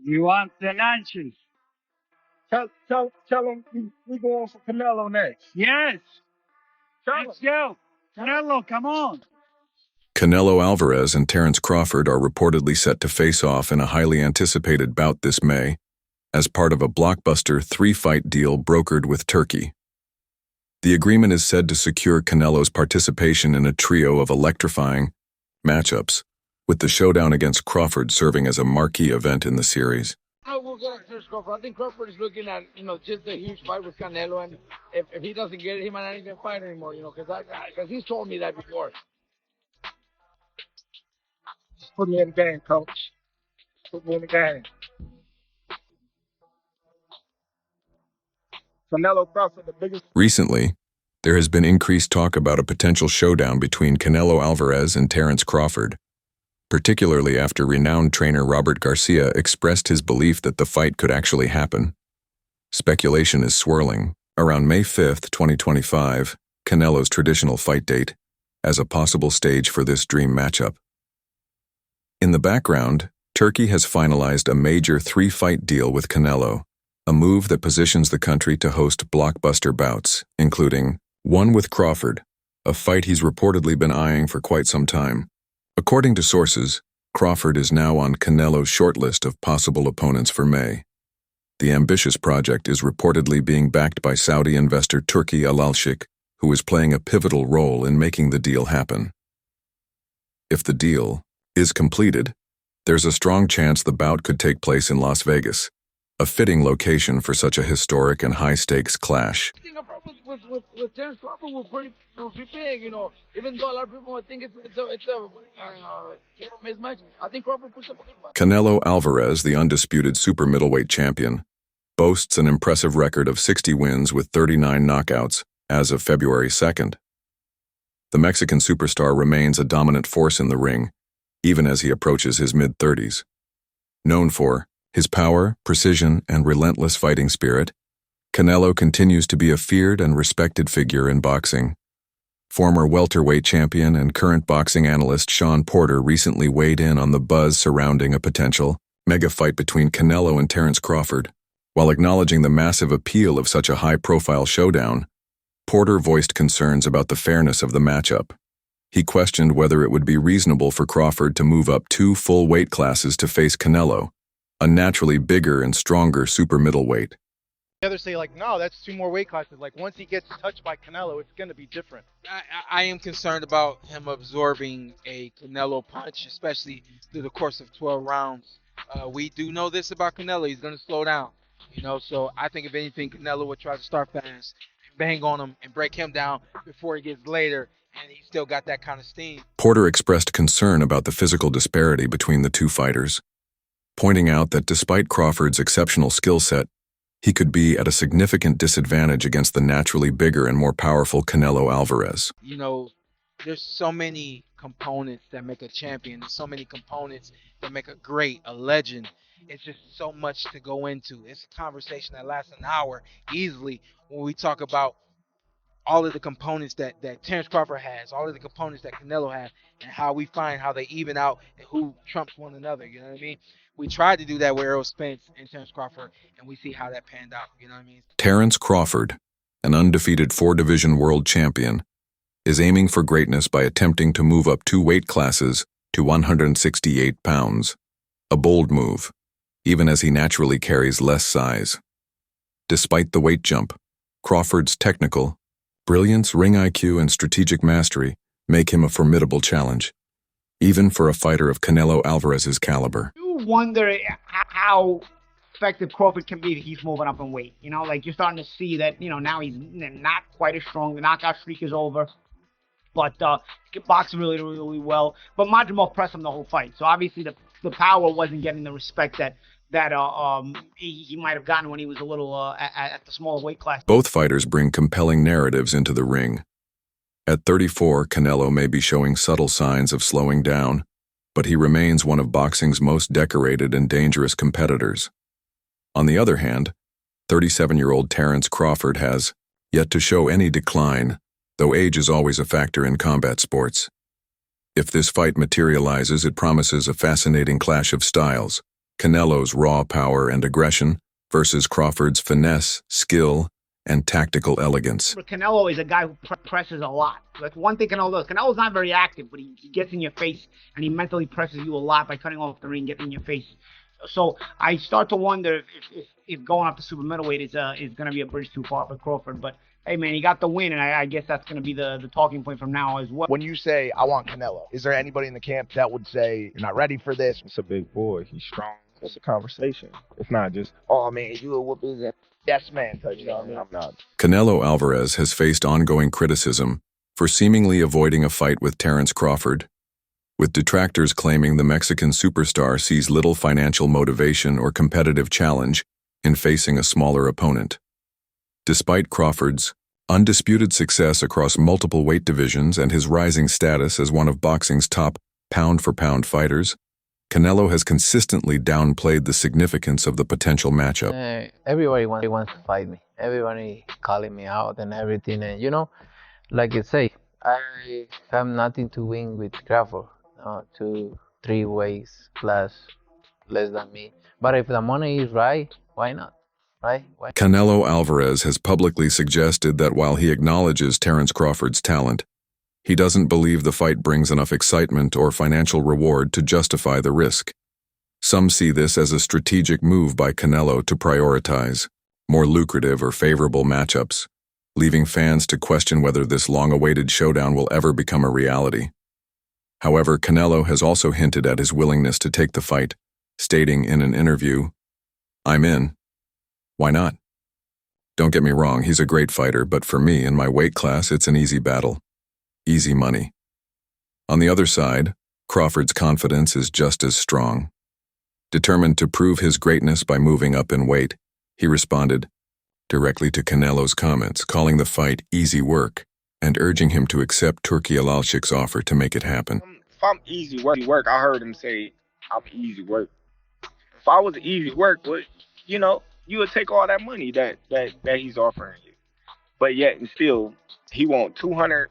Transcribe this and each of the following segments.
You want the answers? Tell him we going for Canelo next. Yes. Let's go. Canelo, come on. Canelo Alvarez and Terence Crawford are reportedly set to face off in a highly anticipated bout this May, as part of a blockbuster 3-fight deal brokered with Turkey. The agreement is said to secure Canelo's participation in a trio of electrifying matchups, with the showdown against Crawford serving as a marquee event in the series. We'll go to Crawford. I think Crawford is looking at, just a huge fight with Canelo, and if he doesn't get it, he might not even fight anymore, because he's told me that before. Put me in the game, coach. Put me in the game. Canelo Crawford, the biggest. Recently, there has been increased talk about a potential showdown between Canelo Alvarez and Terence Crawford, particularly after renowned trainer Robert Garcia expressed his belief that the fight could actually happen. Speculation is swirling around May 5, 2025, Canelo's traditional fight date, as a possible stage for this dream matchup. In the background, Turkey has finalized a major 3-fight deal with Canelo, a move that positions the country to host blockbuster bouts, including one with Crawford, a fight he's reportedly been eyeing for quite some time. According to sources, Crawford is now on Canelo's shortlist of possible opponents for May. The ambitious project is reportedly being backed by Saudi investor Turki Al-Sheikh, who is playing a pivotal role in making the deal happen. If the deal is completed, there's a strong chance the bout could take place in Las Vegas, a fitting location for such a historic and high-stakes clash. I think a problem with Terence Crawford will pretty big, even though a lot of people think it's a mismatch. I think Crawford puts up a good fight. Canelo Alvarez, the undisputed super middleweight champion, boasts an impressive record of 60 wins with 39 knockouts as of February 2nd. The Mexican superstar remains a dominant force in the ring, even as he approaches his mid-30s. Known for his power, precision, and relentless fighting spirit, Canelo continues to be a feared and respected figure in boxing. Former welterweight champion and current boxing analyst Sean Porter recently weighed in on the buzz surrounding a potential mega fight between Canelo and Terence Crawford. While acknowledging the massive appeal of such a high-profile showdown, Porter voiced concerns about the fairness of the matchup. He questioned whether it would be reasonable for Crawford to move up 2 full weight classes to face Canelo, a naturally bigger and stronger super middleweight. The others say, no, that's 2 more weight classes. Once he gets touched by Canelo, it's going to be different. I am concerned about him absorbing a Canelo punch, especially through the course of 12 rounds. We do know this about Canelo. He's going to slow down, so I think if anything, Canelo would try to start fast, bang on him, and break him down before he gets later, and he still got that kind of steam. Porter expressed concern about the physical disparity between the two fighters, pointing out that despite Crawford's exceptional skill set, he could be at a significant disadvantage against the naturally bigger and more powerful Canelo Alvarez. There's so many components that make a champion. There's so many components that make a great, a legend. It's just so much to go into. It's a conversation that lasts an hour easily when we talk about all of the components that Terence Crawford has, all of the components that Canelo has, and how we find how they even out and who trumps one another, you know what I mean? We tried to do that with Errol Spence and Terence Crawford, and we see how that panned out, you know what I mean? Terence Crawford, an undefeated 4-division world champion, is aiming for greatness by attempting to move up 2 weight classes to 168 pounds. A bold move, even as he naturally carries less size. Despite the weight jump, Crawford's technical brilliance, ring IQ, and strategic mastery make him a formidable challenge, even for a fighter of Canelo Alvarez's caliber. You wonder how effective Crawford can be if he's moving up in weight. You're starting to see that, now he's not quite as strong. The knockout streak is over. But he can box really, really well. But Madrimov pressed him the whole fight. So obviously the power wasn't getting the respect that he might have gotten when he was a little at the smaller weight class. Both fighters bring compelling narratives into the ring. At 34, Canelo may be showing subtle signs of slowing down, but he remains one of boxing's most decorated and dangerous competitors. On the other hand, 37-year-old Terence Crawford has yet to show any decline, though age is always a factor in combat sports. If this fight materializes, it promises a fascinating clash of styles, Canelo's raw power and aggression versus Crawford's finesse, skill, and tactical elegance. But Canelo is a guy who presses a lot. That's one thing Canelo does. Canelo's not very active, but he gets in your face and he mentally presses you a lot by cutting off the ring, getting in your face. So I start to wonder if going up to super middleweight is going to be a bridge too far for Crawford. But hey, man, he got the win, and I guess that's going to be the talking point from now as well. When you say, I want Canelo, is there anybody in the camp that would say, you're not ready for this? It's a big boy. He's strong. It's a conversation. It's not just, oh, man, you a whoop his ass. Yes, man. You know, I'm not. Canelo Alvarez has faced ongoing criticism for seemingly avoiding a fight with Terence Crawford, with detractors claiming the Mexican superstar sees little financial motivation or competitive challenge in facing a smaller opponent. Despite Crawford's undisputed success across multiple weight divisions and his rising status as one of boxing's top pound-for-pound fighters, Canelo has consistently downplayed the significance of the potential matchup. Everybody wants to fight me. Everybody calling me out and everything. And, you know, like I say, I have nothing to win with Crawford. 2-3 weights less than me. But if the money is right, why not? Right? Canelo Alvarez has publicly suggested that while he acknowledges Terence Crawford's talent, he doesn't believe the fight brings enough excitement or financial reward to justify the risk. Some see this as a strategic move by Canelo to prioritize more lucrative or favorable matchups, leaving fans to question whether this long-awaited showdown will ever become a reality. However, Canelo has also hinted at his willingness to take the fight, stating in an interview, "I'm in. Why not? Don't get me wrong, he's a great fighter, but for me, in my weight class, it's an easy battle. Easy money." On the other side, Crawford's confidence is just as strong. Determined to prove his greatness by moving up in weight, he responded directly to Canelo's comments, calling the fight easy work and urging him to accept Turki Alalshik's offer to make it happen. If I'm easy work, I heard him say, I'm easy work. If I was easy work, you know, you would take all that money that he's offering you. But yet and still, he want $200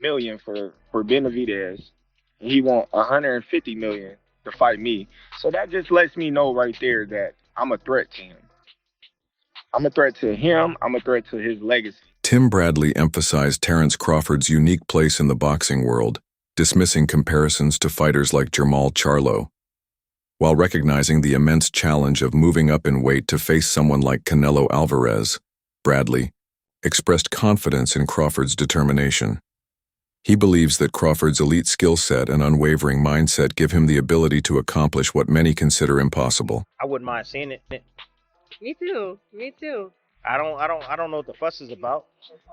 million for Benavidez. And he want $150 million to fight me. So that just lets me know right there that I'm a threat to him. I'm a threat to him. I'm a threat to his legacy. Tim Bradley emphasized Terence Crawford's unique place in the boxing world, dismissing comparisons to fighters like Jermall Charlo. While recognizing the immense challenge of moving up in weight to face someone like Canelo Alvarez, Bradley expressed confidence in Crawford's determination. He believes that Crawford's elite skill set and unwavering mindset give him the ability to accomplish what many consider impossible. I wouldn't mind seeing it. Me too. Me too. I don't know what the fuss is about.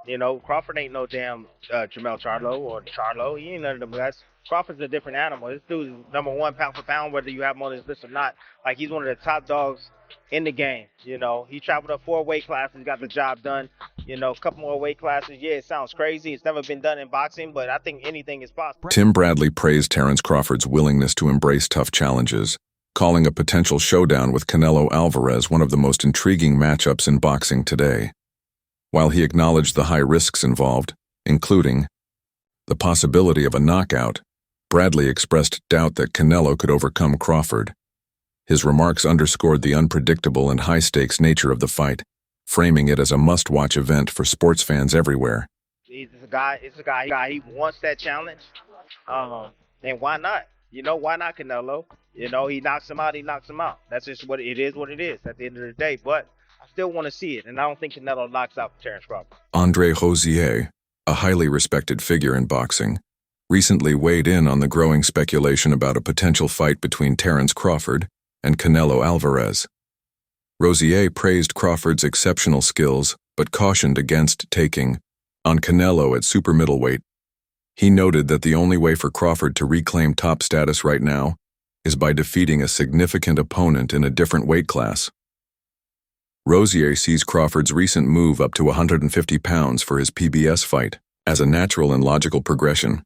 You know, Crawford ain't no damn Jermall Charlo or Charlo. He ain't none of them guys. Crawford's a different animal. This dude is #1 pound for pound, whether you have him on his list or not. Like, he's one of the top dogs in the game. You know, he traveled up 4 weight classes, got the job done. You know, a couple more weight classes. Yeah, it sounds crazy. It's never been done in boxing, but I think anything is possible. Tim Bradley praised Terence Crawford's willingness to embrace tough challenges, calling a potential showdown with Canelo Alvarez one of the most intriguing matchups in boxing today. While he acknowledged the high risks involved, including the possibility of a knockout, Bradley expressed doubt that Canelo could overcome Crawford. His remarks underscored the unpredictable and high-stakes nature of the fight, framing it as a must-watch event for sports fans everywhere. It's a guy, he wants that challenge, and why not? You know, why not Canelo? You know, he knocks him out, That's just what it is at the end of the day. But I still want to see it, and I don't think Canelo knocks out Terence Crawford. Andre Rosier, a highly respected figure in boxing, recently weighed in on the growing speculation about a potential fight between Terence Crawford and Canelo Alvarez. Rosier praised Crawford's exceptional skills, but cautioned against taking on Canelo at super middleweight. He noted that the only way for Crawford to reclaim top status right now is by defeating a significant opponent in a different weight class. Rosier sees Crawford's recent move up to 150 pounds for his PBS fight as a natural and logical progression,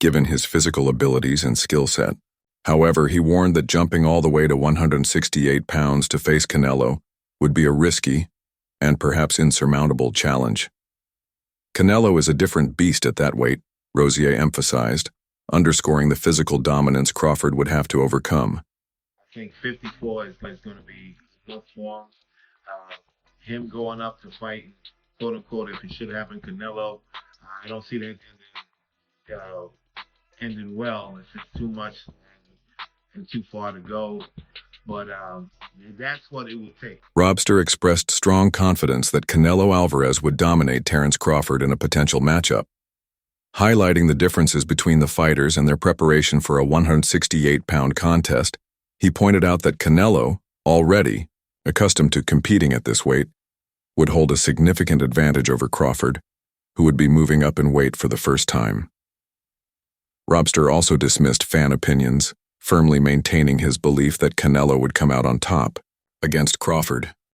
given his physical abilities and skill set. However, he warned that jumping all the way to 168 pounds to face Canelo would be a risky and perhaps insurmountable challenge. Canelo is a different beast at that weight, Rosier emphasized, underscoring the physical dominance Crawford would have to overcome. think 54 is going to be good for him. Him going up to fight, quote unquote, if it should happen, Canelo, I don't see that ending well. It's just too much and too far to go. But that's what it would take. Robster expressed strong confidence that Canelo Alvarez would dominate Terence Crawford in a potential matchup. Highlighting the differences between the fighters and their preparation for a 168-pound contest, he pointed out that Canelo, already accustomed to competing at this weight, would hold a significant advantage over Crawford, who would be moving up in weight for the first time. Robster also dismissed fan opinions, firmly maintaining his belief that Canelo would come out on top against Crawford.